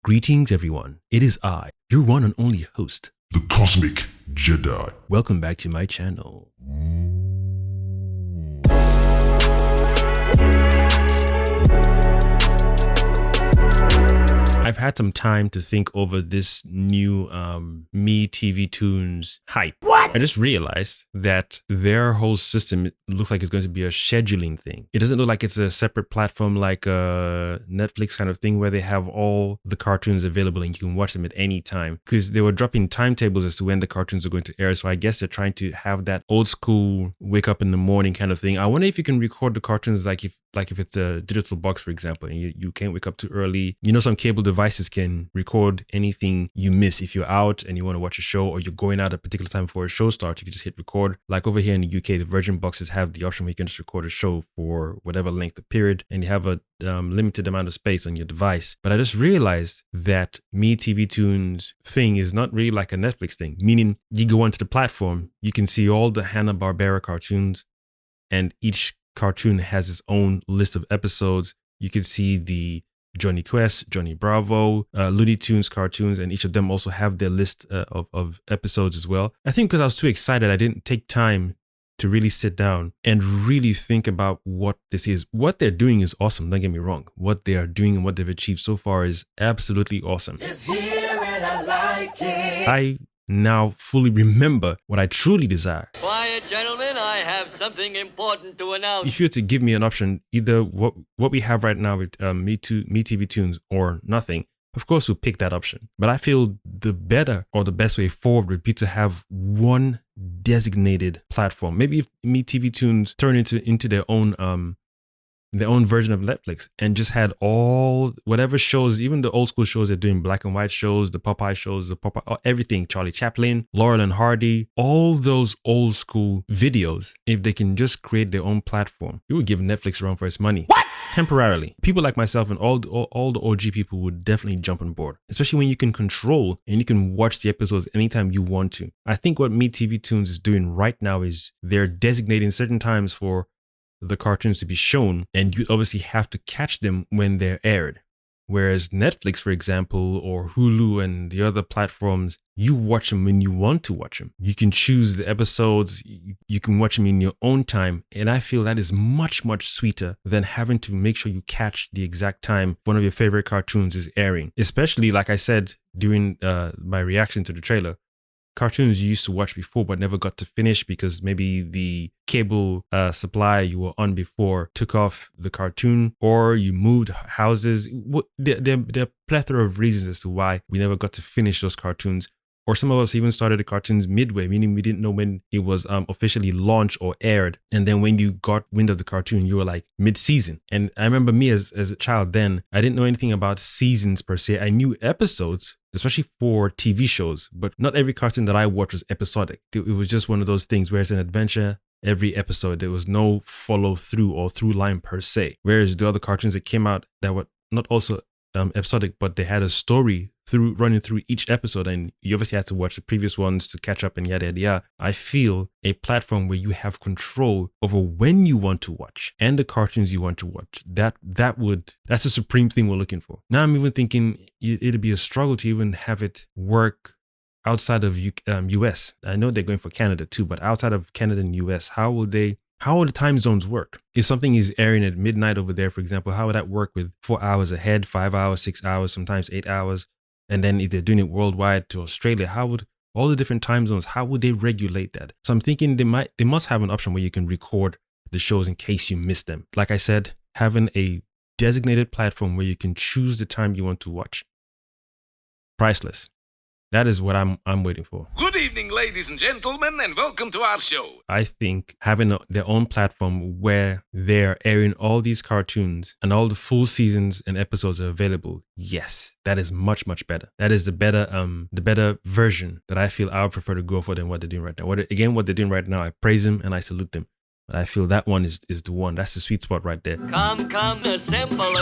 Greetings, everyone. It is I, your one and only host, the Cosmic Jedi. Welcome back to my channel. I've had some time to think over this new Me TV Tunes hype. What? I just realized that their whole system looks like it's going to be a scheduling thing. It doesn't look like it's a separate platform like a Netflix kind of thing where they have all the cartoons available and you can watch them at any time. Because they were dropping timetables as to when the cartoons are going to air. So I guess they're trying to have that old school wake up in the morning kind of thing. I wonder if you can record the cartoons like if it's a digital box, for example, and you can't wake up too early. You know, some cable devices can record anything you miss. If you're out and you want to watch a show or you're going out at a particular time before a show starts, you can just hit record. Like over here in the UK, the Virgin boxes have the option where you can just record a show for whatever length of period and you have a limited amount of space on your device. But I just realized that Me TV Tunes thing is not really like a Netflix thing, meaning you go onto the platform, you can see all the Hanna-Barbera cartoons and each cartoon has its own list of episodes. You can see the Johnny Quest, Johnny Bravo, Looney Tunes cartoons, and each of them also have their list of episodes as well. I think because I was too excited, I didn't take time to really sit down and really think about what this is. What they're doing is awesome, don't get me wrong. What they are doing and what they've achieved so far is absolutely awesome. It's here and I like it. I now fully remember what I truly desire. Quiet, gentlemen, I have something important to announce. If you were to give me an option, either what we have right now with Me TV Tunes or nothing, of course we'll pick that option. But I feel the better or the best way forward would be to have one designated platform. Maybe if Me TV Tunes turn into their own version of Netflix and just had all whatever shows, even the old school shows they're doing, black and white shows, the Popeye shows, everything, Charlie Chaplin, Laurel and Hardy, all those old school videos, if they can just create their own platform, it would give Netflix a run for its money. What? Temporarily. People like myself and all the OG people would definitely jump on board, especially when you can control and you can watch the episodes anytime you want to. I think what Me TV Tunes is doing right now is they're designating certain times for the cartoons to be shown, and you obviously have to catch them when they're aired. Whereas Netflix, for example, or Hulu and the other platforms, you watch them when you want to watch them. You can choose the episodes, you can watch them in your own time. And I feel that is much, much sweeter than having to make sure you catch the exact time one of your favorite cartoons is airing. Especially, like I said, during my reaction to the trailer, cartoons you used to watch before but never got to finish because maybe the cable supply you were on before took off the cartoon or you moved houses. There are a plethora of reasons as to why we never got to finish those cartoons. Or some of us even started the cartoons midway, meaning we didn't know when it was officially launched or aired. And then when you got wind of the cartoon, you were like mid-season. And I remember me as a child then, I didn't know anything about seasons per se. I knew episodes, especially for TV shows, but not every cartoon that I watched was episodic. It was just one of those things where it's an adventure. Every episode, there was no follow through or through line per se. Whereas the other cartoons that came out that were not also episodic, but they had a story running through each episode, and you obviously had to watch the previous ones to catch up and yada yada yada. I feel a platform where you have control over when you want to watch and the cartoons you want to watch. That's the supreme thing we're looking for. Now I'm even thinking it'd be a struggle to even have it work outside of US. I know they're going for Canada too, but outside of Canada and US, how will the time zones work? If something is airing at midnight over there, for example, how would that work with 4 hours ahead, 5 hours, 6 hours, sometimes 8 hours? And then if they're doing it worldwide to Australia, how would all the different time zones, how would they regulate that? So I'm thinking they must have an option where you can record the shows in case you miss them. Like I said, having a designated platform where you can choose the time you want to watch. Priceless. That is what I'm waiting for. Good evening, ladies and gentlemen, and welcome to our show. I think having their own platform where they're airing all these cartoons and all the full seasons and episodes are available, yes, that is much, much better. That is the better version that I feel I would prefer to go for than what they're doing right now. What they're doing right now, I praise them and I salute them. But I feel that one is the one. That's the sweet spot right there. Come, assemble.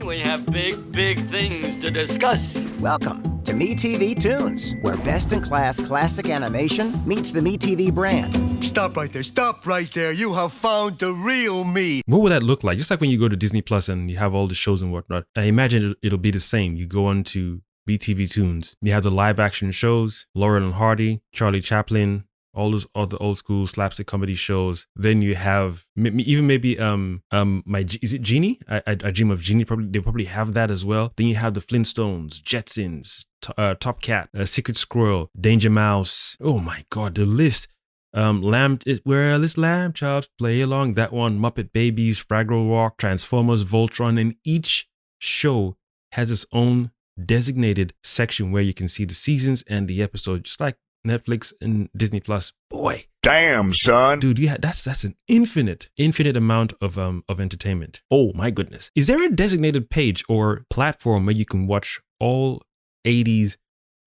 We have big things to discuss. Welcome to MeTV Tunes, where best-in-class classic animation meets the MeTV brand. Stop right there. Stop right there. You have found the real me. What would that look like? Just like when you go to Disney Plus and you have all the shows and whatnot. I imagine it'll be the same. You go on to MeTV Tunes. You have the live action shows, Laurel and Hardy, Charlie Chaplin, all the old school slapstick comedy shows. Then you have even maybe is it Genie? I Dream of Genie. They probably have that as well. Then you have the Flintstones, Jetsons, Top Cat, Secret Squirrel, Danger Mouse. Oh my God, the list. Lamb is where this lamb child play along. That one, Muppet Babies, Fraggle Rock, Transformers, Voltron, and each show has its own designated section where you can see the seasons and the episode, just like Netflix and Disney Plus. Boy, Damn, son. dude, that's an infinite amount of entertainment. Oh my goodness. Is there a designated page or platform where you can watch all 80s,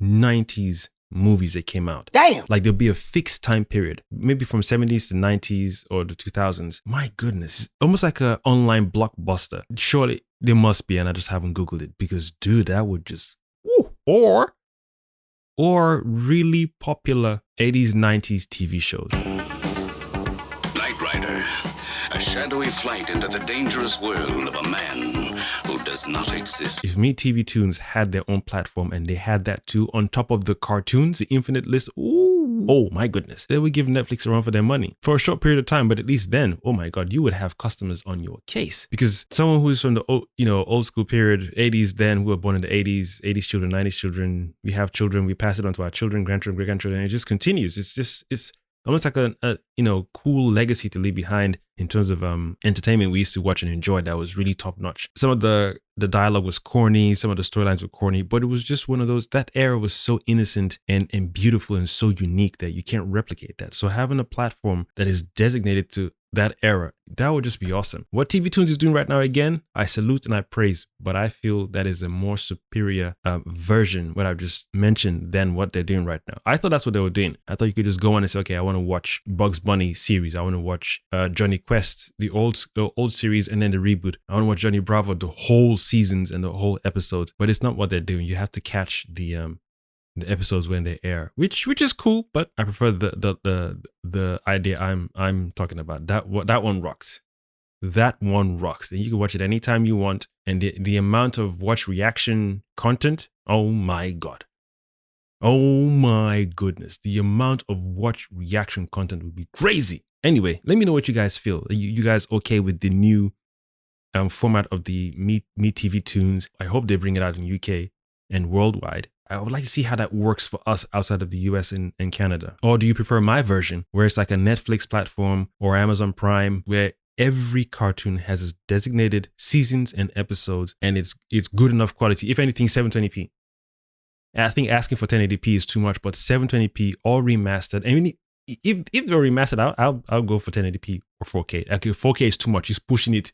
90s movies that came out? Damn! Like there'll be a fixed time period, maybe from 70s to 90s or the 2000s. My goodness, it's almost like an online blockbuster. Surely there must be, and I just haven't Googled it because, dude, that would just, woo. Or really popular 80s, 90s TV shows. Knight Rider, a shadowy flight into the dangerous world of a man who does not exist. If MeTV Tunes had their own platform and they had that too on top of the cartoons, the infinite list, oh my goodness, they would give Netflix a run for their money for a short period of time. But at least then, oh my God, you would have customers on your case, because someone who's from the old school period, 80s, then who were born in the 80s children, 90s children, we have children, we pass it on to our children, grandchildren, great grandchildren, and it just continues. It's almost like a cool legacy to leave behind in terms of entertainment we used to watch and enjoy that was really top notch. Some of the dialogue was corny, some of the storylines were corny, but it was just one of those, that era was so innocent and beautiful and so unique that you can't replicate that. So having a platform that is designated to that era, that would just be awesome. What TV Tunes is doing right now, again, I salute and I praise, but I feel that is a more superior version, what I've just mentioned, than what they're doing right now. I thought that's what they were doing. I thought you could just go on and say, okay, I want to watch Bugs Bunny series. I want to watch Johnny Quest, the old series, and then the reboot. I want to watch Johnny Bravo, the whole seasons and the whole episodes. But it's not what they're doing. You have to catch the episodes when they air, which is cool, but I prefer the idea I'm talking about. That one rocks. That one rocks. And you can watch it anytime you want. And the amount of watch reaction content, oh my God. Oh my goodness. The amount of watch reaction content would be crazy. Anyway, let me know what you guys feel. Are you guys okay with the new format of the MeTV Tunes? I hope they bring it out in UK and worldwide. I would like to see how that works for us outside of the US and Canada. Or do you prefer my version, where it's like a Netflix platform or Amazon Prime, where every cartoon has its designated seasons and episodes, and it's good enough quality? If anything, 720p. And I think asking for 1080p is too much, but 720p all remastered. I mean, if they're remastered, I'll go for 1080p or 4K. Okay, 4K is too much. He's pushing it.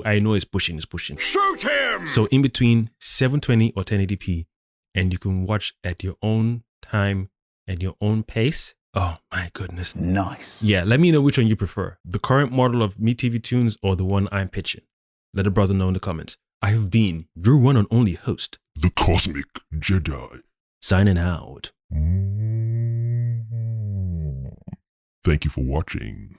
I know he's pushing. Shoot him! So in between 720 or 1080p, and you can watch at your own time and your own pace. Oh my goodness. Nice. Yeah, let me know which one you prefer. The current model of MeTV Tunes or the one I'm pitching. Let a brother know in the comments. I have been your one and only host, The Cosmic Jedi. signing out. Thank you for watching.